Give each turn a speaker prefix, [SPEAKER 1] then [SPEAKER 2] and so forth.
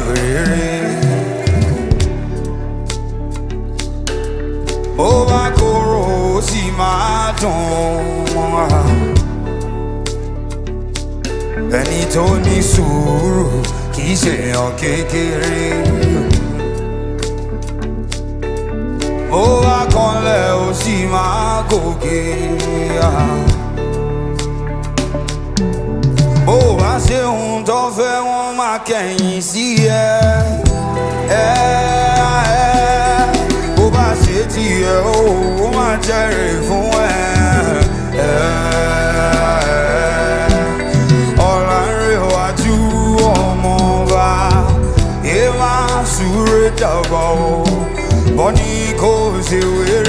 [SPEAKER 1] rere. Bó bá korò ó sì máa dùn. Ẹni tó ní sùúrù kì í ṣe èèyàn kékeré. Bó bá kanlẹ̀ ó sì máa gòkè. Bó bá ṣe ohun tó fẹ́ wọ́n máa kẹ̀yìn sí ẹ. Bó bá ṣe tiẹ̀ ó máa jẹ́rìí fún ẹ. Ọ̀la ń rẹwájú ọmọọba, ẹ máa súré dàgbà o. Bọ́ni kò ṣe wéré.